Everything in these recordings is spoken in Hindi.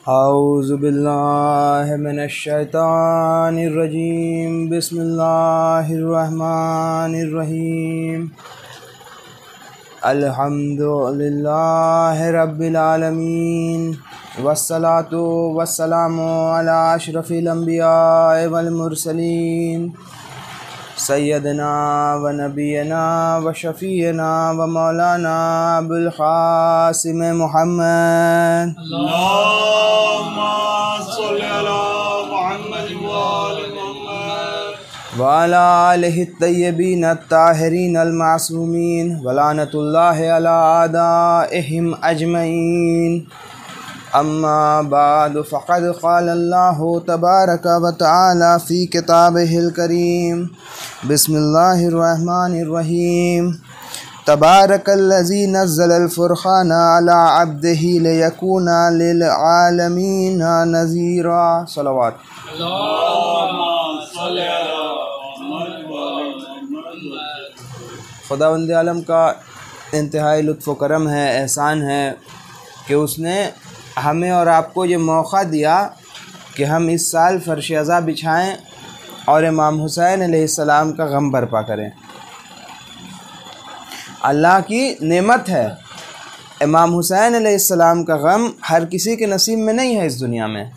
औज़ु बिल्लाहि मिनश शैतानिर रजीम। बिस्मिल्लाहिर रहमानिर रहीम। अल्हम्दुलिल्लाहि रब्बिल आलमीन वस्सलातु वस्सलामु अला अशरफिल अंबिया वल मुरसलीन सय्यदना व नबीना व शफ़ीना व मौलाना अबुल क़ासिम मुहम्मद व अला आलिहि तय्यबीन अत्ताहिरीन अल-मासूमीन व लानतुल्लाहि अला आदाइहिम अजमईन। अम्मा बाद फ़क़द क़ालल्लाहु तबारक व तआला फ़ी किताबिहिल करीम। बिस्मिल्लाहिर रहमानिर रहीम। तबारकल्लज़ी नज़्ज़लल फ़ुरक़ान अला अब्दिही लियकूना लिल आलमीन नज़ीरा। सलावत। खुदावंद आलम का इंतहाई लुत्फ़ व करम है, एहसान है कि उसने हमें और आपको ये मौका दिया कि हम इस साल फ़र्श अज़ा बिछाएँ और इमाम हुसैन अलैहिस्सलाम का गम बर्पा करें। अल्लाह की नेमत है। इमाम हुसैन अलैहिस्सलाम का गम हर किसी के नसीब में नहीं है इस दुनिया में।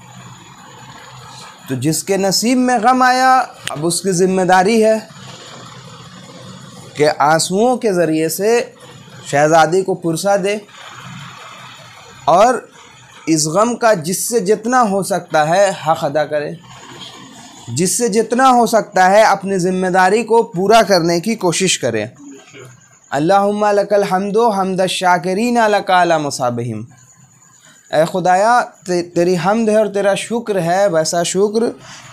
तो जिसके नसीब में गम आया, अब उसकी ज़िम्मेदारी है कि आंसुओं के ज़रिए से शहज़ादी को पुरसा दे और इस गम का जिससे जितना हो सकता है हक़ अदा करे, जिससे जितना हो सकता है अपनी ज़िम्मेदारी को पूरा करने की कोशिश करे। अल्लाहुम्मा लकल हम्दो हम्द शाकिरीन लका अला मुसाबिहिम। ऐ खुदाया तेरी हम्द है और तेरा शुक्र है, वैसा शुक्र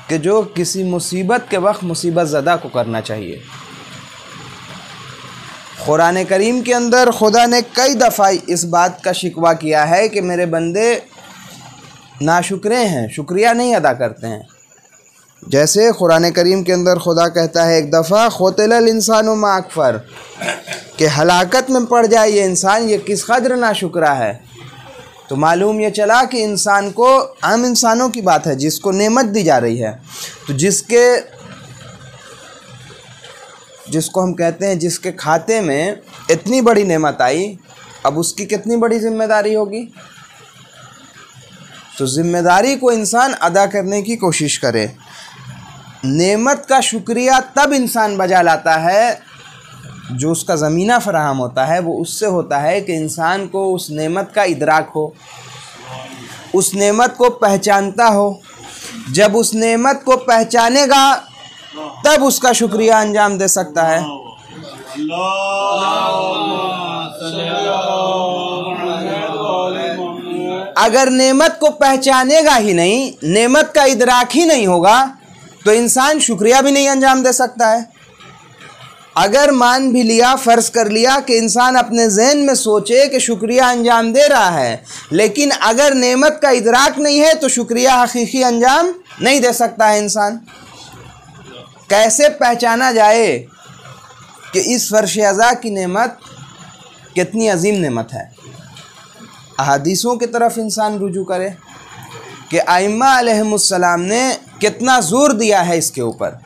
कि जो किसी मुसीबत के वक्त मुसीबत ज़दा को करना चाहिए। कुरान करीम के अंदर खुदा ने कई दफ़ा इस बात का शिकवा किया है कि मेरे बंदे नाशुक्रे हैं, शुक्रिया नहीं अदा करते हैं। जैसे कुरान करीम के अंदर खुदा कहता है एक दफ़ा क़ुतिलल इंसानु मा अकफ़र, कि हलाकत में पड़ जाए ये इंसान, ये किस कदर नाशुक्रा है। तो मालूम ये चला कि इंसान को, आम इंसानों की बात है जिसको नेमत दी जा रही है, तो जिसको हम कहते हैं जिसके खाते में इतनी बड़ी नेमत आई, अब उसकी कितनी बड़ी ज़िम्मेदारी होगी। तो ज़िम्मेदारी को इंसान अदा करने की कोशिश करे। नेमत का शुक्रिया तब इंसान बजा लाता है जो उसका ज़मीना फ़राहम होता है, वो उससे होता है कि इंसान को उस नेमत का इदराक हो, उस नेमत को पहचानता हो। जब उस नेमत को पहचानेगा तब उसका शुक्रिया अंजाम दे सकता है। अगर नेमत को पहचानेगा ही नहीं, नेमत का इदराक ही नहीं होगा, तो इंसान शुक्रिया भी नहीं अंजाम दे सकता है। अगर मान भी लिया, फ़र्ज़ कर लिया कि इंसान अपने ज़हन में सोचे कि शुक्रिया अंजाम दे रहा है, लेकिन अगर नेमत का इदराक नहीं है तो शुक्रिया हकीकी अंजाम नहीं दे सकता है इंसान। कैसे पहचाना जाए कि इस फ़र्श अज़ा की नेमत कितनी अजीम नेमत है? अहादीसों की तरफ इंसान रुजू करे कि आइम्मा अलैहिमुस्सलाम ने कितना ज़ोर दिया है इसके ऊपर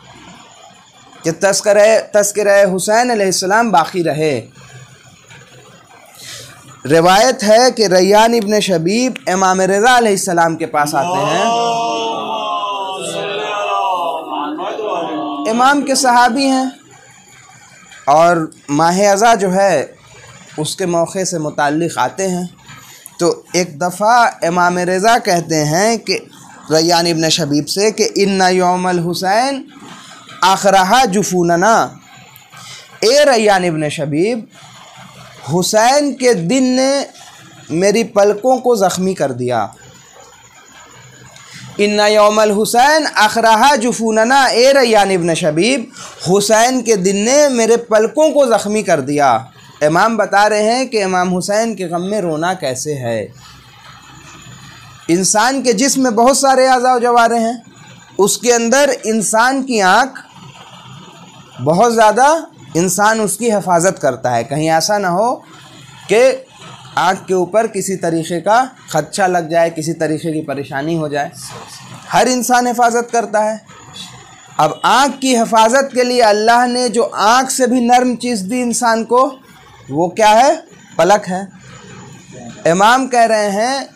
कि तज़किरा हुसैन अलैहिस्सलाम बाकी रहे। रिवायत है कि रैयान इब्न शबीब इमाम रज़ा अलैहिस्सलाम के पास आते हैं। इमाम के सहाबी हैं और माह अज़ा जो है उसके मौके से मुताल्लिक़ आते हैं। तो एक दफ़ा इमाम रज़ा कहते हैं कि रैयान इब्न शबीब से कि इन्ना यौमल हुसैन आखरहा जुफूनना। ए रैयान इब्न शबीब, हुसैन के दिन ने मेरी पलकों को ज़ख्मी कर दिया। इन्ना यौमल हुसैन आखरहा जुफूनना। ए रैयान इब्न शबीब, हुसैन के दिन ने मेरे पलकों को ज़ख्मी कर दिया। इमाम बता रहे हैं कि इमाम हुसैन के गम में रोना कैसे है। इंसान के जिस्म में बहुत सारे आज़ा व जवारे हैं, उसके अंदर इंसान की आँख बहुत ज़्यादा इंसान उसकी हिफाजत करता है, कहीं ऐसा ना हो कि आँख के ऊपर किसी तरीक़े का खदशा लग जाए, किसी तरीक़े की परेशानी हो जाए, हर इंसान हिफाजत करता है। अब आँख की हिफाजत के लिए अल्लाह ने जो आँख से भी नर्म चीज़ दी इंसान को, वो क्या है? पलक है। इमाम कह रहे हैं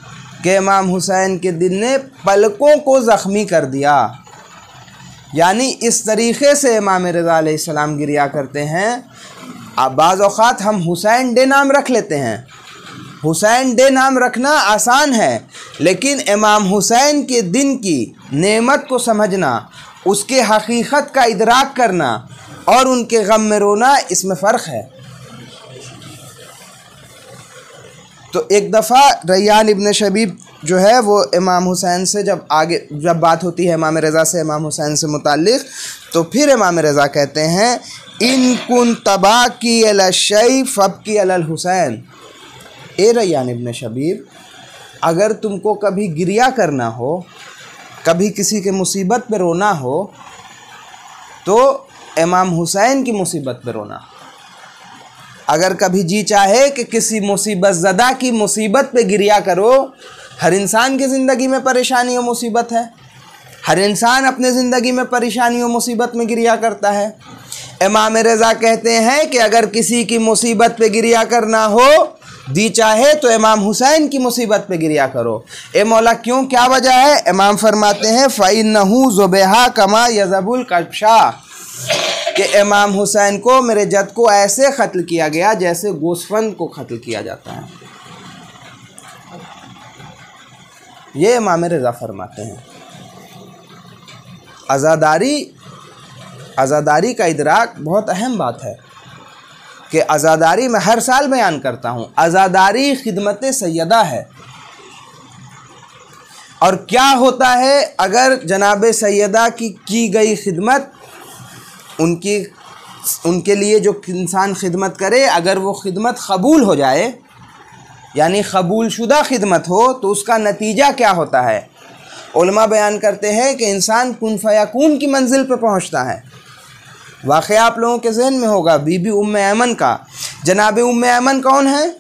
कि इमाम हुसैन के दिल ने पलकों को ज़ख्मी कर दिया, यानी इस तरीक़े से इमाम रज़ा अलैहिस्सलाम गिरिया करते हैं। अब बाज़ औक़ात हम हुसैन डे नाम रख लेते हैं, हुसैन डे नाम रखना आसान है, लेकिन इमाम हुसैन के दिन की नेमत को समझना, उसके हकीकत का इदराक करना और उनके गम में रोना, इसमें फ़र्क है। तो एक दफ़ा रैयान इब्न शबीब जो है वो इमाम हुसैन से जब बात होती है इमाम रज़ा से इमाम हुसैन से मुताल्लिक़, तो फिर इमाम रज़ा कहते हैं इन कुन तबा की अल शै फ़ब की अल हुसैन। ए रैयान इब्न शबीब, अगर तुमको कभी गिरिया करना हो, कभी किसी के मुसीबत पे रोना हो, तो इमाम हुसैन की मुसीबत पे रोना। अगर कभी जी चाहे कि किसी मुसीबत ज़दा की मुसीबत पे गिरिया करो, हर इंसान की ज़िंदगी में परेशानी और मुसीबत है, हर इंसान अपने ज़िंदगी में परेशानी और मुसीबत में गिरिया करता है। इमाम रज़ा कहते हैं कि अगर किसी की मुसीबत पे गिरिया करना हो, दी चाहे तो इमाम हुसैन की मुसीबत पे गिरिया करो। ए मौला क्यों, क्या वजह है? इमाम फरमाते हैं फ़इन्नहु ज़ुबैहा कमा यज़बुल कब्शा, कि इमाम हुसैन को, मेरे जद को ऐसे क़त्ल किया गया जैसे गोस्फन को क़त्ल किया जाता है। ये इमाम रज़ा फरमाते हैं। आज़ादारी का इदराक बहुत अहम बात है कि आज़ादारी मैं हर साल बयान करता हूँ, आज़ादारी खिदमत सैयदा है। और क्या होता है अगर जनाब सैयदा की गई खिदमत, उनके लिए जो इंसान खिदमत करे, अगर वो खिदमत कबूल हो जाए, यानी कबूल शुदा खिदमत हो, तो उसका नतीजा क्या होता है? उलमा बयान करते हैं कि इंसान कुन फयाकून की मंजिल पर पहुँचता है। वाक़या आप लोगों के जहन में होगा बीबी उम्मे ऐमन का। जनाब उम्मे ऐमन कौन है?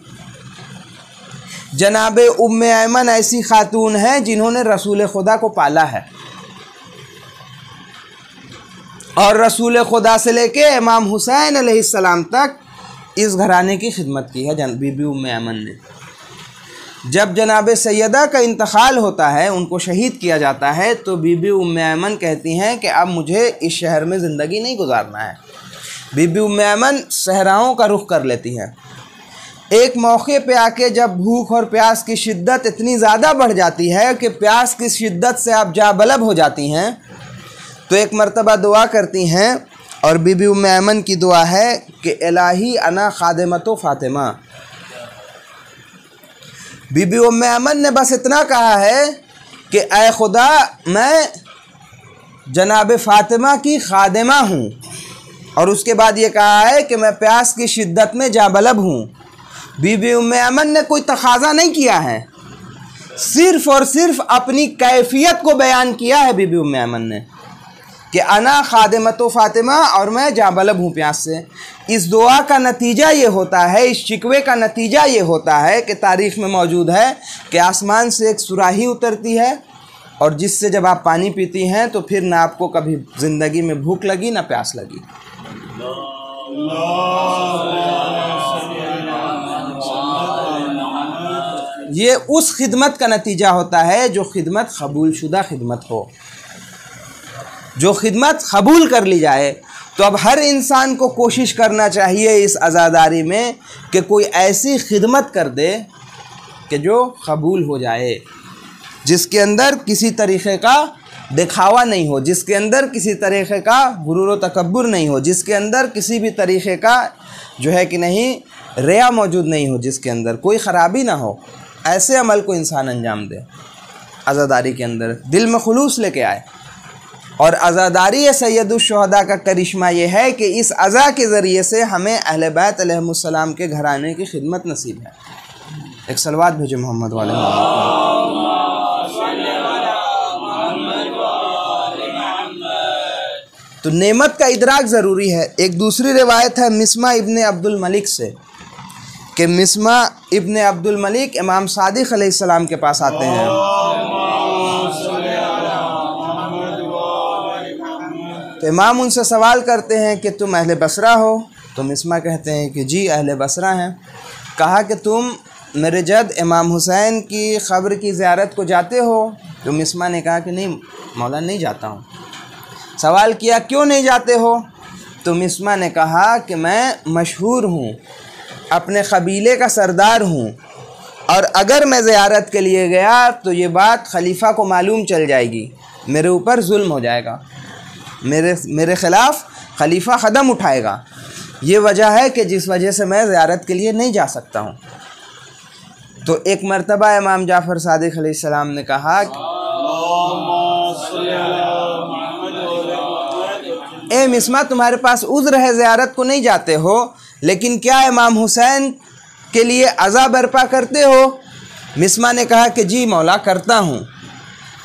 जनाब उम्मे ऐमन ऐसी खातून है जिन्होंने रसूल खुदा को पाला है, और रसूल खुदा से लेके इमाम हुसैन अलैहिस्सलाम तक इस घराने की खिदमत की है बीबी उम्मे ऐमन ने। जब जनाब सैयदा का इंतकाल होता है, उनको शहीद किया जाता है, तो बीबी उम्मे ऐमन कहती हैं कि अब मुझे इस शहर में ज़िंदगी नहीं गुजारना है। बीबी उम्मे ऐमन सहराओं का रुख कर लेती हैं। एक मौके पे आके जब भूख और प्यास की शिद्दत इतनी ज़्यादा बढ़ जाती है कि प्यास की शिद्दत से आप जाबलब हो जाती हैं, तो एक मरतबा दुआ करती हैं, और बीबी उम्मे ऐमन की दुआ है कि इलाही अना खादिमतो फ़ातिमा। बीबी उम्मे ऐमन ने बस इतना कहा है कि ऐ खुदा, मैं जनाब फ़ातिमा की खादिमा हूँ, और उसके बाद ये कहा है कि मैं प्यास की शिद्दत में जाबलब हूँ। बीबी उम्मे ऐमन ने कोई तकाज़ा नहीं किया है, सिर्फ़ और सिर्फ अपनी कैफियत को बयान किया है बीबी उम्मे ऐमन ने कि अना खादिमतो फ़ातिमा, और मैं जाबलब हूँ प्यास से। इस दुआ का नतीजा ये होता है, इस शिकवे का नतीजा ये होता है कि तारीख़ में मौजूद है कि आसमान से एक सुराही उतरती है, और जिससे जब आप पानी पीती हैं तो फिर ना आपको कभी ज़िंदगी में भूख लगी ना प्यास लगी। ये उस खिदमत का नतीजा होता है जो खिदमत कबूल शुदा खिदमत हो, जो खिदमत कबूल कर ली जाए। तो अब हर इंसान को कोशिश करना चाहिए इस आज़ादारी में कि कोई ऐसी खिदमत कर दे कि जो कबूल हो जाए, जिसके अंदर किसी तरीक़े का दिखावा नहीं हो, जिसके अंदर किसी तरीक़े का गुरूर व तकब्बुर नहीं हो, जिसके अंदर किसी भी तरीक़े का जो है कि नहीं रिया मौजूद नहीं हो, जिसके अंदर कोई ख़राबी ना हो। ऐसे अमल को इंसान अंजाम दे, आज़ादारी के अंदर दिल में खुलूस लेके आए। और आज़ादारी सैयदुश्शुहदा का करिश्मा ये है कि इस अज़ा के ज़रिए से हमें अहले बैत अलैहिमुस्सलाम के घराने की खिदमत नसीब है। एक सलवात भेजे मोहम्मद वाले। तो नेमत का इदराक ज़रूरी है। एक दूसरी रिवायत है मिस्मा इब्ने अब्दुल मलिक से कि मिस्मा इब्न अब्दुल मलिक इमाम सादिक अलैहिस्सलाम के पास आते हैं। तो इमाम उनसे सवाल करते हैं कि तुम अहले बसरा हो? तो मिस्मा कहते हैं कि जी अहले बसरा हैं। कहा कि तुम मेरे जद इमाम हुसैन की ख़ब्र की ज़ियारत को जाते हो? तो मिस्मा ने कहा कि नहीं मौला, नहीं जाता हूँ। सवाल किया क्यों नहीं जाते हो? तो मिस्मा ने कहा कि मैं मशहूर हूँ, अपने क़बीले का सरदार हूँ, और अगर मैं ज़ियारत के लिए गया तो ये बात खलीफा को मालूम चल जाएगी, मेरे ऊपर जुल्म हो जाएगा, मेरे ख़िलाफ़ खलीफा कदम उठाएगा। ये वजह है कि जिस वजह से मैं ज़ियारत के लिए नहीं जा सकता हूँ। तो एक मरतबा इमाम जाफ़र सादिक़ अलैहिस्सलाम ने कहा ए मिस्मा, तुम्हारे पास उज़्र है, ज़ियारत को नहीं जाते हो, लेकिन क्या इमाम हुसैन के लिए अज़ा बर्पा करते हो? मिस्मा ने कहा कि जी मौला करता हूँ।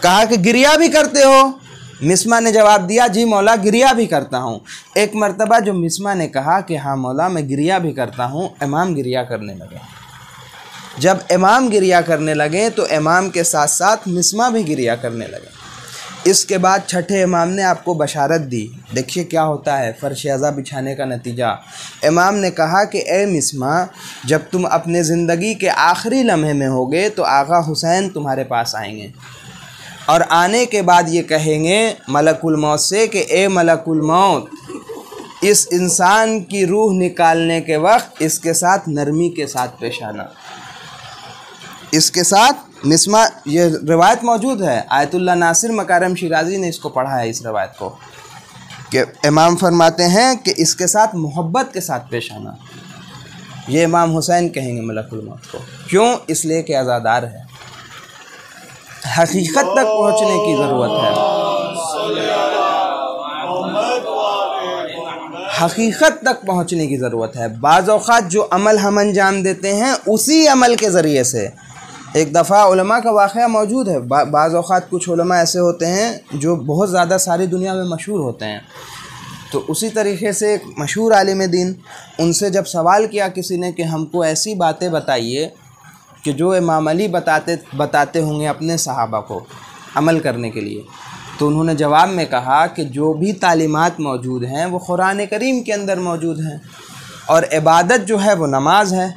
कहा कि गिरिया भी करते हो? मिस्मा ने जवाब दिया जी मौला गिरिया भी करता हूँ। एक मरतबा जो मिस्मा ने कहा कि हाँ मौला मैं गिरिया भी करता हूँ, इमाम गिरिया करने लगे। जब इमाम गिरिया करने लगे तो इमाम के साथ साथ मिस्मा भी गिरिया करने लगे। इसके बाद छठे इमाम ने आपको बशारत दी। देखिए क्या होता है फ़र्श अज़ा बिछाने का नतीजा। इमाम ने कहा कि ए मिस्मा, जब तुम अपने ज़िंदगी के आखिरी लम्हे में होगे तो आगा हुसैन तुम्हारे पास आएंगे, और आने के बाद ये कहेंगे मलकुल मौत से कि ए मलकुल मौत, इस इंसान की रूह निकालने के वक्त इसके साथ नरमी के साथ पेश आना। इसके साथ मिस्मा, ये रिवायत मौजूद है, आयतुल्लाह नासिर मकारम शिराज़ी ने इसको पढ़ा है इस रिवायत को, कि इमाम फरमाते हैं कि इसके साथ मोहब्बत के साथ पेश आना। ये इमाम हुसैन कहेंगे मलकुल मौत को। क्यों? इसलिए कि आज़ादार है। हकीकत तक पहुँचने की ज़रूरत है, हकीकत तक पहुँचने की ज़रूरत है। बाज़ औक़ात जो अमल हम अंजाम देते हैं उसी अमल के ज़रिए से, एक दफ़ा उलमा का वाक़या मौजूद है। बाज़ औक़ात कुछ उलमा ऐसे होते हैं जो बहुत ज़्यादा सारी दुनिया में मशहूर होते हैं। तो उसी तरीक़े से एक मशहूर आलिम दीन, उनसे जब सवाल किया किसी ने कि हमको ऐसी बातें बताइए कि जो इमाम अली बताते होंगे अपने सहाबा को अमल करने के लिए, तो उन्होंने जवाब में कहा कि जो भी तालीमात मौजूद हैं वो कुरान करीम के अंदर मौजूद हैं, और इबादत जो है वो नमाज है,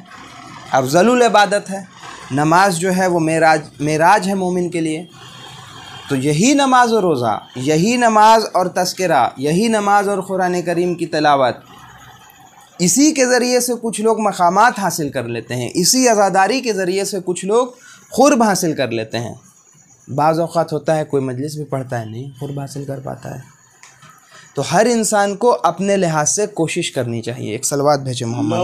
अफजलुल इबादत है। नमाज जो है वो मेराज है मोमिन के लिए। तो यही नमाज और रोज़ा, यही नमाज और तज़किरा, यही नमाज और कुरान करीम की तिलावत, इसी के ज़रिए से कुछ लोग मकामात हासिल कर लेते हैं, इसी अज़ादारी के ज़रिए से कुछ लोग ख़ुर्ब हासिल कर लेते हैं। बाज़ औक़ात होता है कोई मजलिस भी पढ़ता है, नहीं ख़ुर्ब हासिल कर पाता है। तो हर इंसान को अपने लिहाज से कोशिश करनी चाहिए। एक सलवात भेजे मोहम्मद।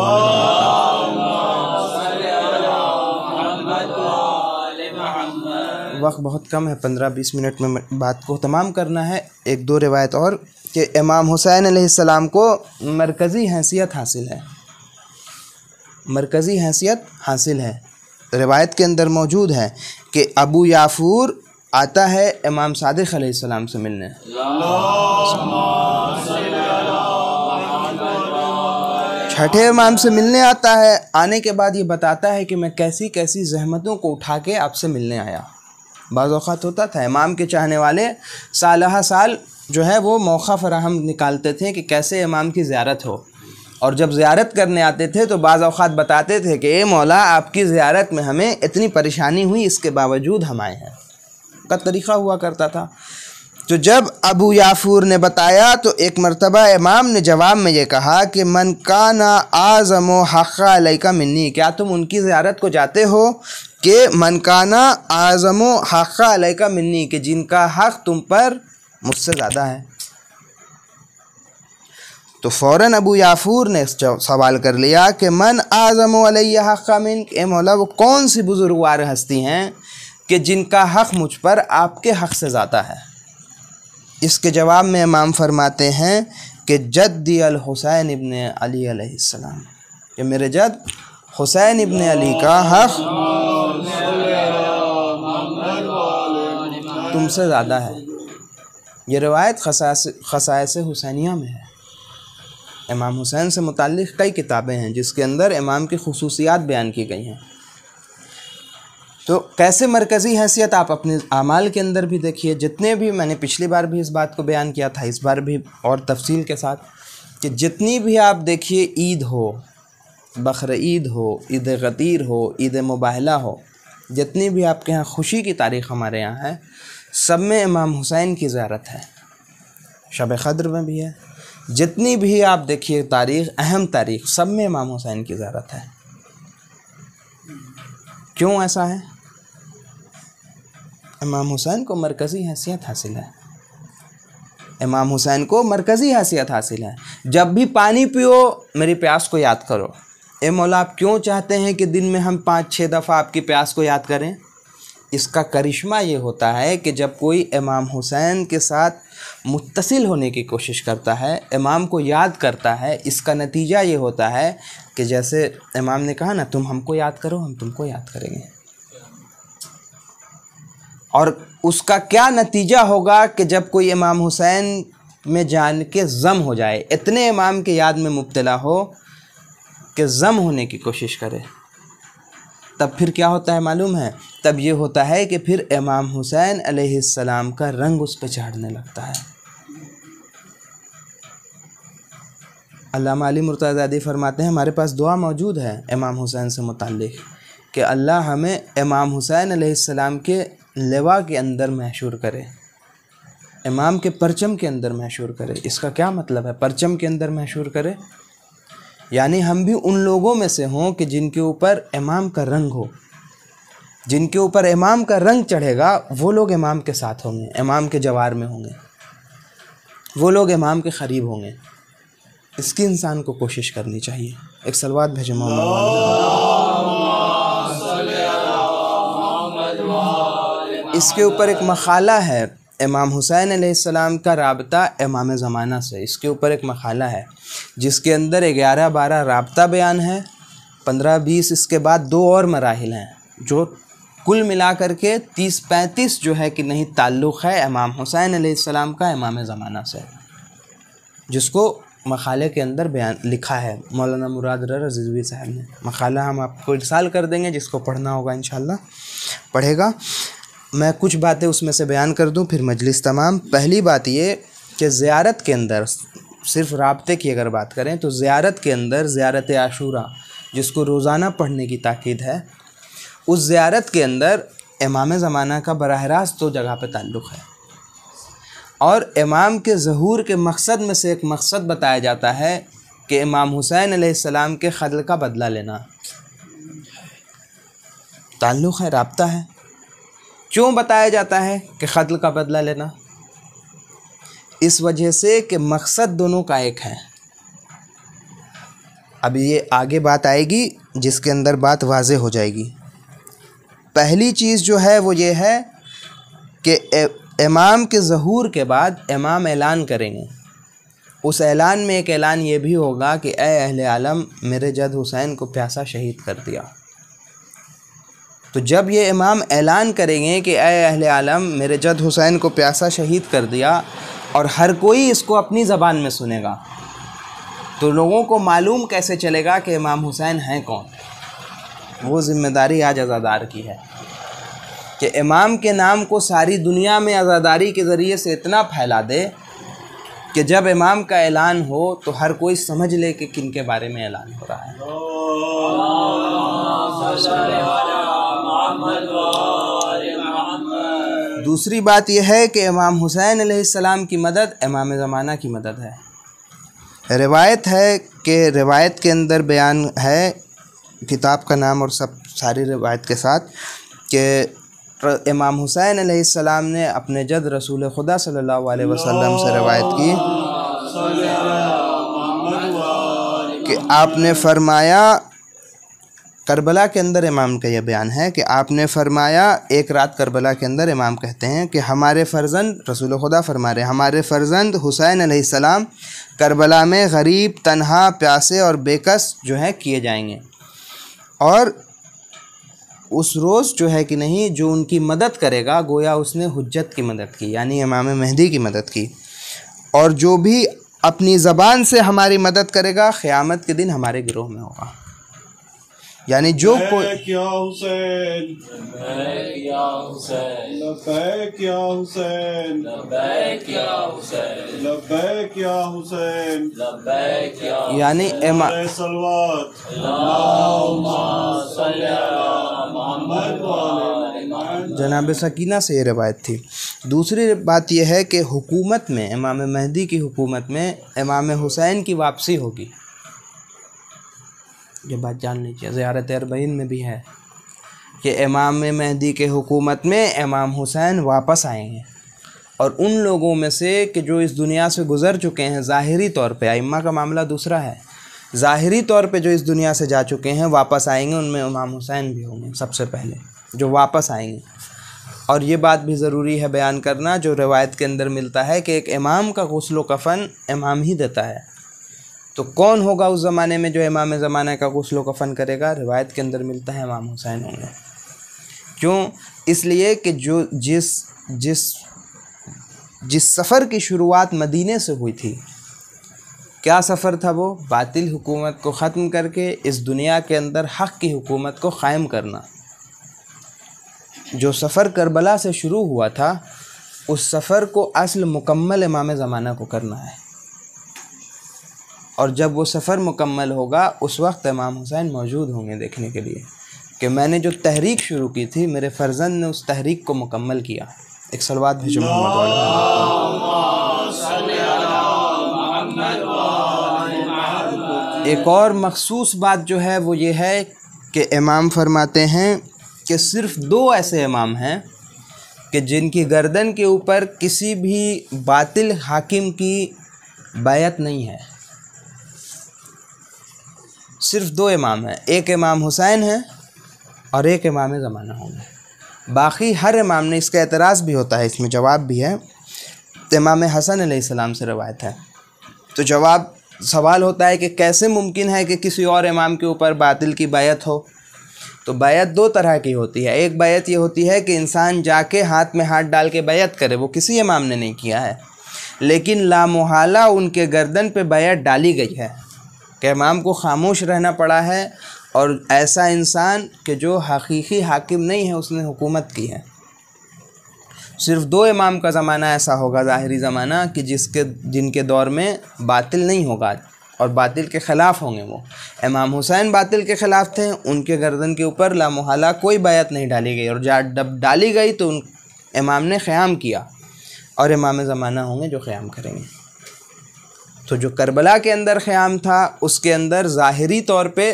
वक्त बहुत कम है, 15-20 मिनट में बात को तमाम करना है। एक दो रिवायत और कि इमाम हुसैन अलैहिस्सलाम को मरकज़ी हैसियत हासिल है, मरकज़ी हैसियत हासिल है। रिवायत के अंदर मौजूद है कि अबू याफूर आता है इमाम सादिक़ अलैहिस्सलाम से मिलने। छठे इमाम से मिलने आता है। आने के बाद ये बताता है कि मैं कैसी कैसी ज़हमतों को उठा के आपसे मिलने आया। बाज़ औक़ात होता था इमाम के चाहने वाले सालहा साल जो है वो मौका फ़राहम निकालते थे कि कैसे इमाम की ज़ियारत हो, और जब ज़ियारत करने आते थे तो बाज़ औक़ात बताते थे कि ए मौला आपकी ज़ियारत में हमें इतनी परेशानी हुई, इसके बावजूद हम आए हैं, का तरीक़ा हुआ करता था। तो जब अबू याफूर ने बताया तो एक मरतबा इमाम ने जवाब में ये कहा कि मन काना आज़मो हक़्क़ा अलैका मिन्नी, क्या तुम उनकी ज़ियारत को जाते हो कि मन काना आज़मो हक़्क़ा अलैका मिन्नी, कि जिनका हक़ तुम पर मुझसे ज़्यादा है। तो फ़ौरन अबू याफूर ने सवाल कर लिया कि मन आज़मो अलैया हक़्क़ा मिन, ए मौला वो कौन सी बुज़ुर्गवार हस्ती हैं कि जिनका हक़ मुझ पर आपके हक़ से ज़्यादा है। इसके जवाब में इमाम फरमाते हैं कि जद्दी अल हुसैन इब्न अली अलैहिस्सलाम, कि मेरे जद हुसैन इब्न अली का हक़ तुमसे ज़्यादा है। ये रवायत ख़साइस हुसैनिया में है। इमाम हुसैन से मुताल्लिक़ कई किताबें हैं जिसके अंदर इमाम की खुसूसियात बयान की गई हैं। तो कैसे मरकज़ी हैसियत आप अपने आमाल के अंदर भी देखिए। जितने भी, मैंने पिछली बार भी इस बात को बयान किया था, इस बार भी और तफसील के साथ, कि जितनी भी आप देखिए ईद हो, बकर ईद हो, ईद गदीर हो, ईद मुबाहला हो, जितनी भी आपके यहाँ खुशी की तारीख़ हमारे यहाँ है, सब में इमाम हुसैन की ज़ियारत है। शब क़द्र में भी है। जितनी भी आप देखिए तारीख़, अहम तारीख़, सब में इमाम हुसैन की ज़ियारत है। क्यों ऐसा है? इमाम हुसैन को मरकज़ी हैसियत हासिल है। इमाम हुसैन को मरकज़ी हैसियत हासिल है। जब भी पानी पियो मेरी प्यास को याद करो। ए मौला, आप क्यों चाहते हैं कि दिन में हम 5-6 दफ़ा आपकी प्यास को याद करें? इसका करिश्मा ये होता है कि जब कोई इमाम हुसैन के साथ मुत्तसिल होने की कोशिश करता है, इमाम को याद करता है, इसका नतीजा ये होता है कि जैसे इमाम ने कहा ना, तुम हमको याद करो, हम तुमको याद करेंगे। और उसका क्या नतीजा होगा कि जब कोई इमाम हुसैन में जान के ज़म हो जाए, इतने इमाम के याद में मुब्तला हो कि ज़म होने की कोशिश करे, तब फिर क्या होता है मालूम है? तब ये होता है कि फिर इमाम हुसैन अलैहिस्सलाम का रंग उस पर चढ़ने लगता है। अल्लामा अली मुर्तज़ादी फरमाते हैं, हमारे पास दुआ मौजूद है इमाम हुसैन से मुताल्लिक़ कि अल्लाह हमें इमाम हुसैन अलैहिस्सलाम के लिवा के अंदर महशूर करे, इमाम के परचम के अंदर महशूर करे। इसका क्या मतलब है? परचम के अंदर महशूर करे यानी हम भी उन लोगों में से हों कि जिनके ऊपर इमाम का रंग हो, जिनके ऊपर इमाम का रंग चढ़ेगा, वो लोग इमाम के साथ होंगे, इमाम के जवार में होंगे, वो लोग इमाम के क़रीब होंगे। इसकी इंसान को कोशिश करनी चाहिए। एक सलवात भेजो इसके ऊपर एक मक़ाला है इमाम हुसैन अलैहिस्सलाम का राबता इमाम ज़माना से। इसके ऊपर एक मक़ाला है जिसके अंदर 11-12 राबता बयान है, 15-20 इसके बाद 2 और मराहिल हैं, जो कुल मिलाकर के 30-35 जो है कि नहीं ताल्लुक़ है इमाम हुसैन अलैहिस्सलाम का इमाम ज़माना से, जिसको मक़ाले के अंदर बयान लिखा है मौलाना मुराद रिज़वी साहब ने। मक़ाला हम आपको इरसाल कर देंगे, जिसको पढ़ना होगा इंशाअल्लाह पढ़ेगा। मैं कुछ बातें उसमें से बयान कर दूं, फिर मजलिस तमाम। पहली बात ये कि ज़ियारत के अंदर, सिर्फ़ राब्ते की अगर बात करें तो ज़ियारत के अंदर ज़ियारत आशूरा, जिसको रोज़ाना पढ़ने की ताकीद है, उस ज़ियारत के अंदर इमाम ज़माना का बराह रास्त 2 जगह पे ताल्लुक़ है। और इमाम के ज़हूर के मकसद में से एक मकसद बताया जाता है कि इमाम हुसैन अलैहिस्सलाम के क़त्ल का बदला लेना। ताल्लुक़ है, राब्ता है। क्यों बताया जाता है कि क़त्ल का बदला लेना? इस वजह से कि मकसद दोनों का एक है। अब ये आगे बात आएगी जिसके अंदर बात वाज़े हो जाएगी। पहली चीज़ जो है वो ये है कि इमाम के ज़हूर के बाद इमाम ऐलान करेंगे। उस ऐलान में एक ऐलान ये भी होगा कि ए अहले आलम, मेरे जद हुसैन को प्यासा शहीद कर दिया। तो जब ये इमाम ऐलान करेंगे कि ए अहले आलम, मेरे जद हुसैन को प्यासा शहीद कर दिया, और हर कोई इसको अपनी ज़बान में सुनेगा, तो लोगों को मालूम कैसे चलेगा कि इमाम हुसैन हैं कौन? वो ज़िम्मेदारी आज अज़ादार की है कि इमाम के नाम को सारी दुनिया में अज़ादारी के ज़रिए से इतना फैला दे कि जब इमाम का ऐलान हो तो हर कोई समझ ले कि किन के बारे में ऐलान हो रहा है। दूसरी बात यह है कि इमाम हुसैन अलैहिस्सलाम की मदद इमाम ज़माना की मदद है। रिवायत है कि रिवायत के अंदर बयान है, किताब का नाम और सब सारी रिवायत के साथ, कि इमाम हुसैन अलैहिस्सलाम ने अपने जद रसूल खुदा सल्लल्लाहु अलैहि वसल्लम से रिवायत की कि आपने फरमाया, करबला के अंदर इमाम का यह बयान है कि आपने फरमाया, एक रात करबला के अंदर इमाम कहते हैं कि हमारे फ़र्जंद, रसूल खुदा फरमा रहे, हमारे फ़र्जंद हुसैन अलैहिस्सलाम करबला में गरीब, तन्हा, प्यासे और बेकस जो है किए जाएंगे, और उस रोज़ जो है कि नहीं, जो उनकी मदद करेगा गोया उसने हुज्जत की मदद की, यानी इमाम मेहदी की मदद की, और जो भी अपनी ज़बान से हमारी मदद करेगा क़यामत के दिन हमारे गिरोह में होगा। यानी जो कोई क्या हुसैन, या हुसैन, लब्बैक या हुसैन, लब्बैक या हुसैन, लब्बैक या हुसैन, लब्बैक या यानी सलवात अल्लाहुम्मा सल्ली अला मुहम्मद व आले मुहम्मद। जनाब सकीना से ये रिवायत थी। दूसरी बात यह है कि हुकूमत में, इमाम महदी की हुकूमत में इमाम हुसैन की वापसी होगी। ये बात जान लीजिए, ज़ियारत अरबईन में भी है कि इमाम महदी के हुकूमत में इमाम हुसैन वापस आएंगे और उन लोगों में से कि जो इस दुनिया से गुज़र चुके हैं ज़ाहिरी तौर पे, अइम्मा का मामला दूसरा है, ज़ाहिरी तौर पे जो इस दुनिया से जा चुके हैं वापस आएंगे, उनमें इमाम हुसैन भी होंगे सबसे पहले जो वापस आएंगे। और ये बात भी ज़रूरी है बयान करना, जो रिवायत के अंदर मिलता है कि एक इमाम का गुस्ल कफ़न इमाम ही देता है। तो कौन होगा उस ज़माने में जो इमाम ज़माना का गुस्ल कफ़न करेगा? रिवायत के अंदर मिलता है इमाम हुसैन होंगे। क्यों? इसलिए कि जो जिस सफ़र की शुरुआत मदीने से हुई थी, क्या सफ़र था वो? बातिल हुकूमत को ख़त्म करके इस दुनिया के अंदर हक़ की हुकूमत को क़ायम करना। जो सफ़र करबला से शुरू हुआ था, उस सफ़र को असल मुकम्मल इमाम ज़माना को करना है। और जब वो सफ़र मुकम्मल होगा उस वक्त इमाम हुसैन मौजूद होंगे देखने के लिए कि मैंने जो तहरीक शुरू की थी, मेरे फ़र्जंद ने उस तहरीक को मुकम्मल किया। एक सलवात भेजो मोहम्मद वाले। एक और मखसूस बात जो है वो ये है कि इमाम फरमाते हैं कि सिर्फ़ 2 ऐसे इमाम हैं कि जिनकी गर्दन के ऊपर किसी भी बातिल हाकिम की बैयत नहीं है। सिर्फ 2 इमाम हैं, एक इमाम हुसैन है और एक इमाम ज़माना होंगे। बाकी हर इमाम ने, इसका एतराज़ भी होता है, इसमें जवाब भी है। तो इमाम हसन अलैहिस्सलाम से रवायत है, तो जवाब सवाल होता है कि कैसे मुमकिन है कि किसी और इमाम के ऊपर बातिल की बैयत हो? तो बैयत 2 तरह की होती है। एक बैयत ये होती है कि इंसान जाके हाथ में हाथ डाल के बैयत करे, वो किसी इमाम ने नहीं किया है, लेकिन लामुहाला उनके गर्दन पे बैयत डाली गई है कि इमाम को खामोश रहना पड़ा है, और ऐसा इंसान कि जो हकीकी हाकिम नहीं है उसने हुकूमत की है। सिर्फ 2 इमाम का ज़माना ऐसा होगा, ज़ाहिरी ज़माना, कि जिनके दौर में बातिल नहीं होगा और बातिल के ख़िलाफ़ होंगे। वो इमाम हुसैन बातिल के ख़िलाफ़ थे, उनके गर्दन के ऊपर लामुहाला कोई बैयत नहीं डाली गई, और जब डाली गई तो उन इमाम ने क़याम किया, और इमाम ज़माना होंगे जो क़याम करेंगे। तो जो करबला के अंदर क़याम था उसके अंदर ज़ाहिरी तौर पे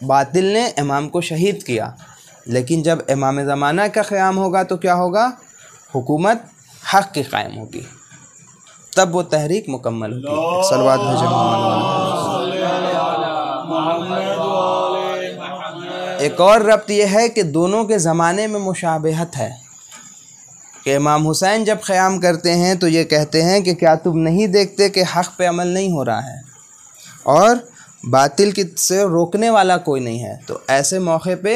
बातिल ने इमाम को शहीद किया, लेकिन जब इमाम ज़माना का क़याम होगा तो क्या होगा? हुकूमत हक़ की कायम होगी, तब वो तहरीक मुकम्मल होगी। सलवात भेजो मोहम्मद। एक और रब्त यह है कि दोनों के ज़माने में मुशाबहत है कि इमाम हुसैन जब क़याम करते हैं तो ये कहते हैं कि क्या तुम नहीं देखते कि हक़ पे अमल नहीं हो रहा है और बातिल की से रोकने वाला कोई नहीं है? तो ऐसे मौके पे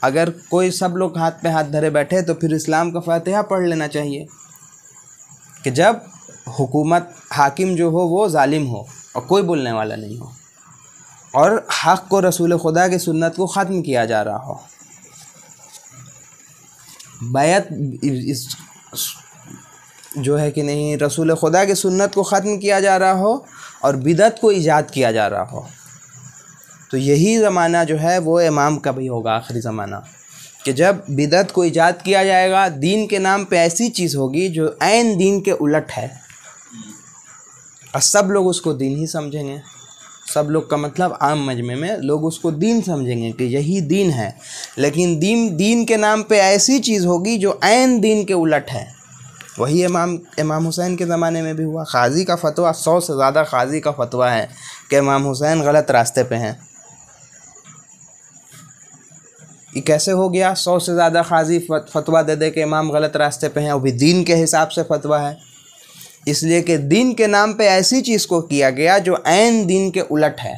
अगर कोई सब लोग हाथ पे हाथ धरे बैठे तो फिर इस्लाम का फ़ातिहा पढ़ लेना चाहिए कि जब हुकूमत हाकिम जो हो वो जालिम हो और कोई बोलने वाला नहीं हो, और हक़ को रसूल खुदा की सुन्नत को ख़त्म किया जा रहा हो। बैत इस जो है कि नहीं, रसूल खुदा की सुन्नत को ख़त्म किया जा रहा हो और बिदअत को ईजाद किया जा रहा हो। तो यही ज़माना जो है वो इमाम का भी होगा, आखिरी ज़माना, कि जब बिदअत को ईजाद किया जाएगा। दीन के नाम पे ऐसी चीज़ होगी जो ऐन दीन के उलट है, और सब लोग उसको दीन ही समझेंगे। सब लोग का मतलब आम मजमे में लोग उसको दीन समझेंगे कि यही दीन है, लेकिन दीन के नाम पे ऐसी चीज़ होगी जो ऐन दीन के उलट है। वही इमाम हुसैन के ज़माने में भी हुआ। क़ाज़ी का फ़तवा, 100 से ज़्यादा क़ाज़ी का फ़तवा है कि इमाम हुसैन गलत रास्ते पे हैं। ये कैसे हो गया? 100 से ज़्यादा क़ाज़ी फ़तवा दे के इमाम गलत रास्ते पे हैं, वो भी दीन के हिसाब से फ़तवा है। इसलिए कि दीन के नाम पे ऐसी चीज़ को किया गया जो ऐन दीन के उलट है।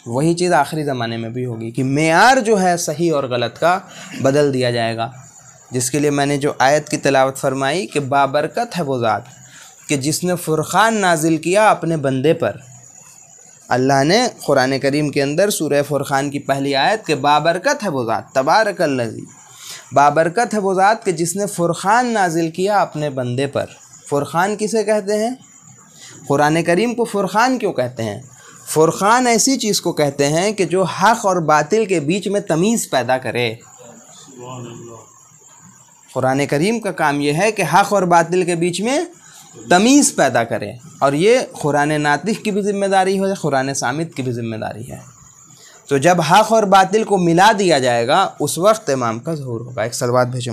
वही चीज़ आखिरी ज़माने में भी होगी कि मेयार जो है सही और गलत का बदल दिया जाएगा, जिसके लिए मैंने जो आयत की तिलावत फरमाई कि बाबरकत है वो ज़ात कि जिसने फ़ुरक़ान नाजिल किया अपने बंदे पर, अल्लाह ने कुरान करीम के अंदर सूरह फुरक़ान की पहली आयत के बाबरकत है वो ज़ात, तबारकल्लज़ी, बाबरकत है वो ज़ात कि जिसने फ़ुरक़ान नाजिल किया अपने बंदे पर। फ़ुरक़ान किसे कहते हैं? कुरान करीम को फ़ुरक़ान क्यों कहते हैं? फ़ुरक़ान ऐसी चीज़ को कहते हैं कि जो हक़ और बातिल के बीच में तमीज़ पैदा करे। कुरान करीम का काम यह है कि हक़ और बातिल के बीच में तमीज़ पैदा करे, और ये कुरान नातिक़ की भी ज़िम्मेदारी है, कुरान सामित की भी ज़िम्मेदारी है। तो जब हक़ और बातिल को मिला दिया जाएगा उस वक्त इमाम का ज़हूर होगा। एक सलवात भेजो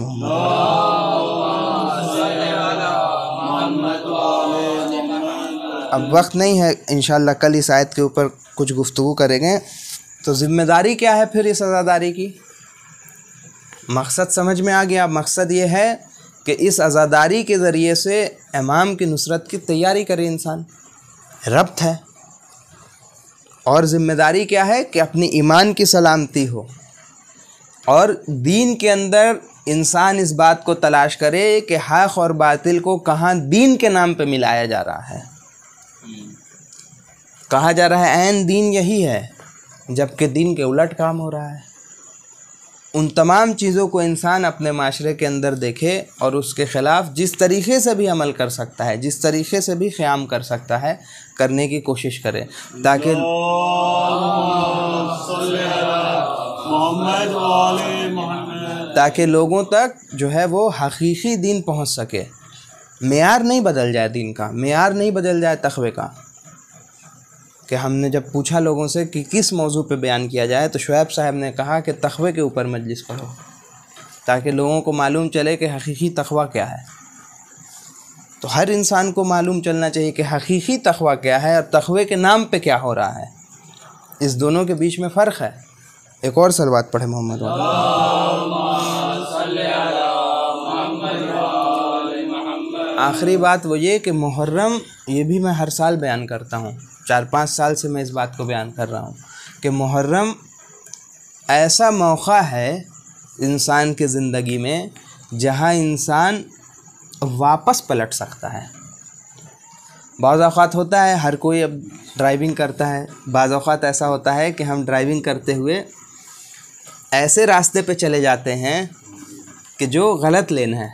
अब वक्त नहीं है, इंशाअल्लाह कल इस आयत के ऊपर कुछ गुफ्तगू करेंगे। तो ज़िम्मेदारी क्या है फिर इस अज़ादारी की? मकसद समझ में आ गया। मकसद ये है कि इस अज़ादारी के ज़रिए से इमाम की नुसरत की तैयारी करे इंसान, रब्त है। और ज़िम्मेदारी क्या है कि अपनी ईमान की सलामती हो, और दीन के अंदर इंसान इस बात को तलाश करे कि हक़ और बातिल को कहाँ दीन के नाम पे मिलाया जा रहा है। कहा जा रहा है ऐन दीन यही है, जबकि दीन के उलट काम हो रहा है। उन तमाम चीज़ों को इंसान अपने माशरे के अंदर देखे और उसके ख़िलाफ़ जिस तरीक़े से भी अमल कर सकता है, जिस तरीक़े से भी क़याम कर सकता है, करने की कोशिश करे, ताकि लोगों तक जो है वो हकीकी दीन पहुंच सके। मेयार नहीं बदल जाए दीन का, मेयार नहीं बदल जाए तक़वे का। कि हमने जब पूछा लोगों से कि किस मौजू पे बयान किया जाए, तो शुएब साहब ने कहा कि तक़वे के ऊपर मजलिस करो, ताकि लोगों को मालूम चले कि हकीकी तक़वा क्या है। तो हर इंसान को मालूम चलना चाहिए कि हकीकी तक़वा क्या है और तक़वे के नाम पे क्या हो रहा है। इस दोनों के बीच में फ़र्क है। एक और सलवात पढ़े मोहम्मद वाला। आखिरी बात वो ये कि मुहर्रम, ये भी मैं हर साल बयान करता हूँ, 4-5 साल से मैं इस बात को बयान कर रहा हूँ कि मुहर्रम ऐसा मौका है इंसान की ज़िंदगी में जहाँ इंसान वापस पलट सकता है। बाज़ औक़ात होता है हर कोई अब ड्राइविंग करता है, बाज़ औक़ात ऐसा होता है कि हम ड्राइविंग करते हुए ऐसे रास्ते पे चले जाते हैं कि जो गलत लेन है।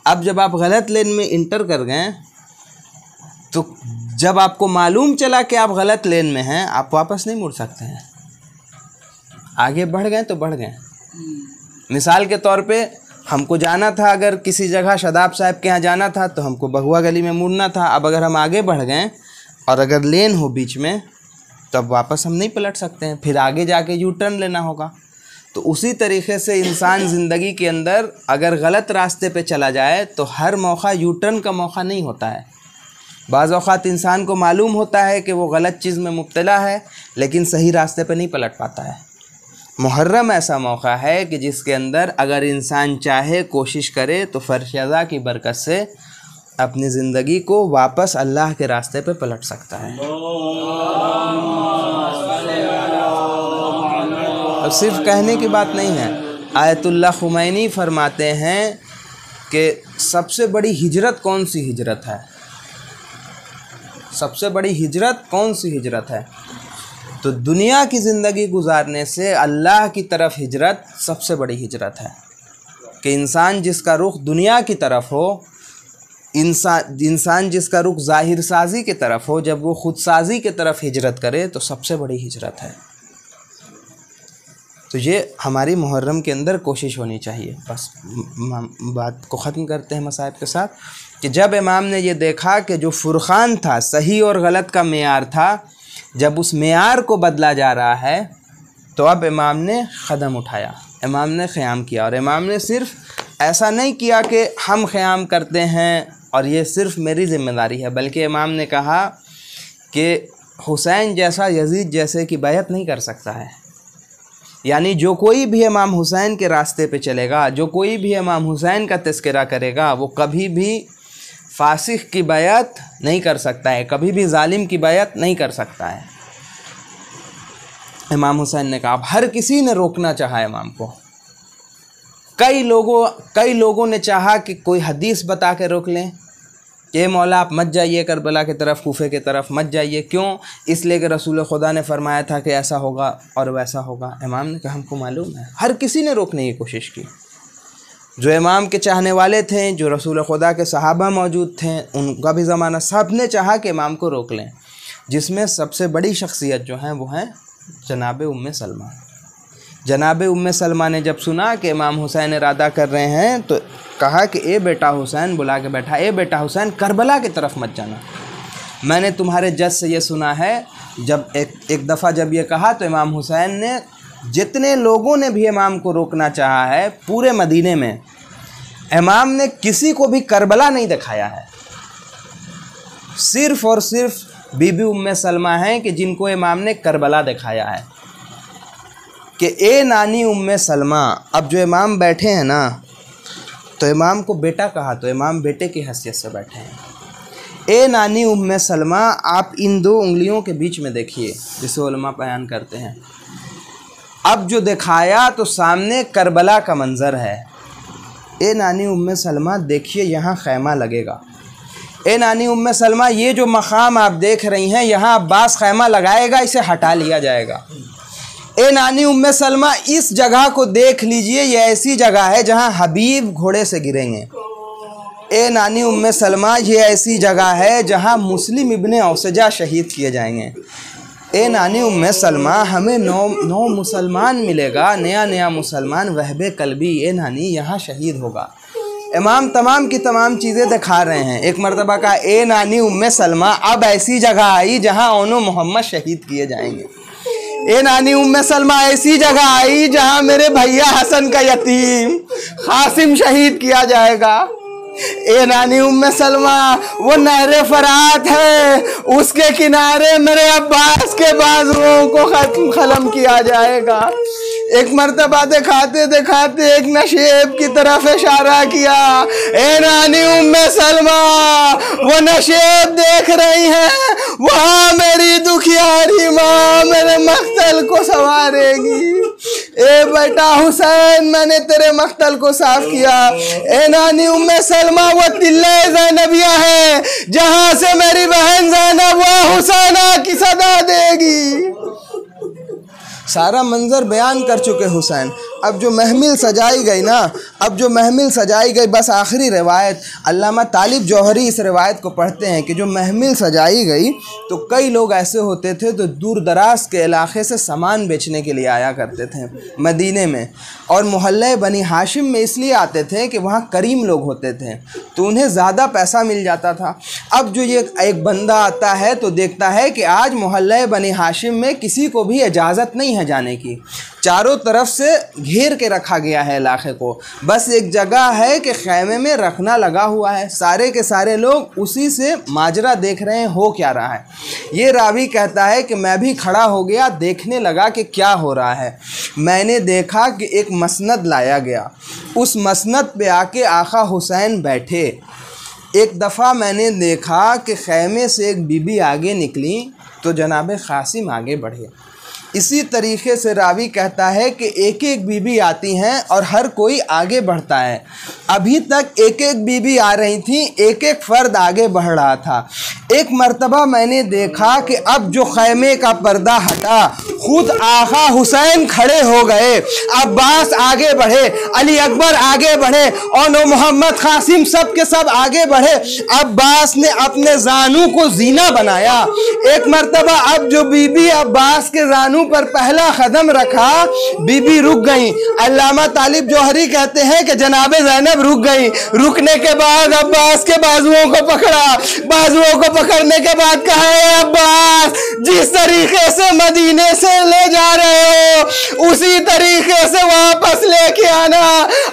अब जब आप गलत लेन में इंटर कर गए, तो जब आपको मालूम चला कि आप गलत लेन में हैं, आप वापस नहीं मुड़ सकते हैं। आगे बढ़ गए तो बढ़ गए। मिसाल के तौर पे हमको जाना था, अगर किसी जगह शदाब साहब के यहाँ जाना था तो हमको बहुआ गली में मुड़ना था। अब अगर हम आगे बढ़ गए और अगर लेन हो बीच में, तब वापस हम नहीं पलट सकते हैं, फिर आगे जाके यू टर्न लेना होगा। तो उसी तरीक़े से इंसान ज़िंदगी के अंदर अगर गलत रास्ते पे चला जाए तो हर मौका यू टर्न का मौका नहीं होता है। बाज़ औक़ात इंसान को मालूम होता है कि वो गलत चीज़ में मुब्तला है, लेकिन सही रास्ते पे नहीं पलट पाता है। मुहर्रम ऐसा मौका है कि जिसके अंदर अगर इंसान चाहे, कोशिश करे, तो फ़र्शदा की बरकत से अपनी ज़िंदगी को वापस अल्लाह के रास्ते पे पलट सकता है। अब सिर्फ कहने की बात नहीं है। आयतुल्लाह खुमैनी फरमाते हैं कि सबसे बड़ी हिजरत कौन सी हिजरत है? सबसे बड़ी हिजरत कौन सी हिजरत है? तो दुनिया की ज़िंदगी गुजारने से अल्लाह की तरफ हिजरत सबसे बड़ी हिजरत है। कि इंसान जिसका रुख दुनिया की तरफ हो, इंसान जिसका रुख ज़ाहिर साजी की तरफ हो, जब वो ख़ुद साजी की तरफ हिजरत करे तो सबसे बड़ी हिजरत है। तो ये हमारी मुहर्रम के अंदर कोशिश होनी चाहिए। बस बात को ख़त्म करते हैं मसाइब के साथ कि जब इमाम ने ये देखा कि जो फ़ुरक़ान था, सही और गलत का मेयार था, जब उस मेयार को बदला जा रहा है, तो अब इमाम ने क़दम उठाया, इमाम ने क़याम किया। और इमाम ने सिर्फ़ ऐसा नहीं किया कि हम क़याम करते हैं और ये सिर्फ़ मेरी ज़िम्मेदारी है, बल्कि इमाम ने कहा कि हुसैन जैसा यजीद जैसे की बैत नहीं कर सकता है। यानी जो कोई भी इमाम हुसैन के रास्ते पे चलेगा, जो कोई भी इमाम हुसैन का तज़किरा करेगा, वो कभी भी फासिक की बैत नहीं कर सकता है, कभी भी जालिम की बैत नहीं कर सकता है। इमाम हुसैन ने कहा। अब हर किसी ने रोकना चाहा इमाम को। कई लोगों ने चाहा कि कोई हदीस बता के रोक लें, कि मौला आप मत जाइए करबला की तरफ, कूफे की तरफ मत जाइए। क्यों? इसलिए कि रसूल खुदा ने फरमाया था कि ऐसा होगा और वैसा होगा। इमाम ने कहा हमको मालूम है। हर किसी ने रोकने की कोशिश की, जो इमाम के चाहने वाले थे, जो रसूल खुदा के सहाबा मौजूद थे, उनका भी ज़माना, सब ने चाहा कि इमाम को रोक लें। जिसमें सबसे बड़ी शख्सियत जो हैं वो हैं जनाब उम्मे सलमा। जनाब उम्मे सलमा ने जब सुना कि इमाम हुसैन इरादा कर रहे हैं तो कहा कि ए बेटा हुसैन, बुला के बैठा, ए बेटा हुसैन करबला की तरफ मत जाना। मैंने तुम्हारे जज से ये सुना है। जब एक दफ़ा जब ये कहा तो इमाम हुसैन ने, जितने लोगों ने भी इमाम को रोकना चाहा है पूरे मदीने में, इमाम ने किसी को भी करबला नहीं दिखाया है। सिर्फ़ और सिर्फ बीबी उम्मे सलमा हैं कि जिनको इमाम ने करबला दिखाया है कि ए नानी उम्मे सलमा। अब जो इमाम बैठे हैं ना, तो इमाम को बेटा कहा तो इमाम बेटे की हैसियत से बैठे हैं। ए नानी उम्मे सलमा, आप इन दो उंगलियों के बीच में देखिए, जिसे उलमा बयान करते हैं। अब जो दिखाया तो सामने करबला का मंज़र है। ए नानी उम्मे सलमा देखिए, यहाँ खैमा लगेगा। ए नानी उम्मे सलमा, ये जो मकाम आप देख रही हैं, यहाँ अब्बास खैमा लगाएगा, इसे हटा लिया जाएगा। ए नानी उम्मे सलमा, इस जगह को देख लीजिए, ये ऐसी जगह है जहाँ हबीब घोड़े से गिरेंगे। ए नानी उम्मे सलमा, ये ऐसी जगह है जहाँ मुस्लिम इब्ने औसजा शहीद किए जाएंगे। ए नानी उम्मे सलमा, हमें नौ मुसलमान मिलेगा, नया नया मुसलमान, वहबे कल्बी ए नानी यहाँ शहीद होगा। इमाम तमाम की तमाम चीज़ें दिखा रहे हैं। एक मरतबा का ए नानी उम्मे सलमा, अब ऐसी जगह आई जहाँ ओनो मोहम्मद शहीद किए जाएंगे। ए नानी उम्मे सलमा, ऐसी जगह आई जहाँ मेरे भैया हसन का यतीम कासिम शहीद किया जाएगा। ए नानी उम्मे सलमा, वो नहरे फरात है, उसके किनारे मेरे अब्बास के बाजुओं को खत्म किया जाएगा। एक मर्तबा दिखाते दिखाते एक नशेब की तरफ इशारा किया। ए नानी उम्मे सलमा, वो नशेब देख रही हैं, वहाँ मेरी दुखियारी माँ मेरे मख्तल को संवारेगी। ए बेटा हुसैन, मैंने तेरे मख्तल को साफ किया। ए नानी उम्मे सलमा, वो तिल्ले ज़ैनबिया है जहाँ से मेरी बहन ज़ैनब व हुसैना की सदा देगी। सारा मंजर बयान कर चुके हुसैन। अब जो महमिल सजाई गई ना, अब जो महमिल सजाई गई, बस आखिरी रिवायत अल्लामा तालिब जौहरी इस रिवायत को पढ़ते हैं कि जो महमिल सजाई गई तो कई लोग ऐसे होते थे तो दूर दराज के इलाके से सामान बेचने के लिए आया करते थे मदीने में, और मोहल्ले बनी हाशिम में इसलिए आते थे कि वहाँ करीम लोग होते थे तो उन्हें ज़्यादा पैसा मिल जाता था। अब जो ये एक बंदा आता है तो देखता है कि आज मोहल्ले बनी हाशिम में किसी को भी इजाज़त नहीं है जाने की, चारों तरफ से घेर के रखा गया है इलाके को, बस एक जगह है कि खैमे में रखना लगा हुआ है। सारे के सारे लोग उसी से माजरा देख रहे हैं हो क्या रहा है। ये रावी कहता है कि मैं भी खड़ा हो गया, देखने लगा कि क्या हो रहा है। मैंने देखा कि एक मसनद लाया गया, उस मसनद पे आके आका हुसैन बैठे। एक दफ़ा मैंने देखा कि खैमे से एक बीबी आगे निकली तो जनाब कासिम आगे बढ़े। इसी तरीके से रावी कहता है कि एक एक बीबी आती हैं और हर कोई आगे बढ़ता है। अभी तक एक एक बीबी आ रही थी, एक एक फ़र्द आगे बढ़ रहा था। एक मर्तबा मैंने देखा कि अब जो खैमे का पर्दा हटा, खुद आका हुसैन खड़े हो गए, अब्बास आगे बढ़े, अली अकबर आगे बढ़े और नो मोहम्मद कासिम सब के सब आगे बढ़े। अब्बास ने अपने जानू को जीना बनाया। एक मर्तबा अब जो बीबी अब्बास के जानू पर पहला कदम रखा, बीबी रुक गई। अल्लामा तालिब जौहरी कहते हैं कि जनाब ज़ैनब रुक गई। रुकने के बाद अब्बास के बाजुओं को पकड़ा, बाजुओं को पकड़ने के बाद कहा, अब्बास जिस तरीके से मदीने से ले जा रहे हो उसी तरीके से वापस लेके आना।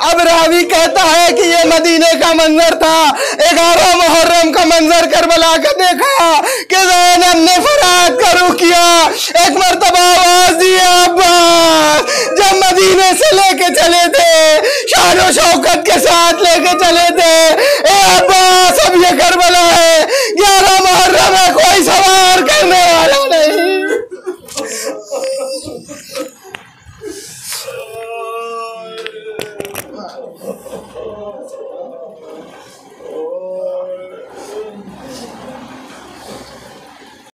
अब रावी कहता है कि ये मदीने का मंजर था। 11 मुहर्रम का मंजर करबला का देखा कि ज़ैनब ने फरात का रुख किया। एक मर्तबा आवाज दी, अब्बास जब मदीने से लेके चले थे, शान शौकत के साथ लेके चले थे। ए अब्बास, अब ये करबला है, 11 मुहर्रम है, कोई सवार करने वाला नहीं।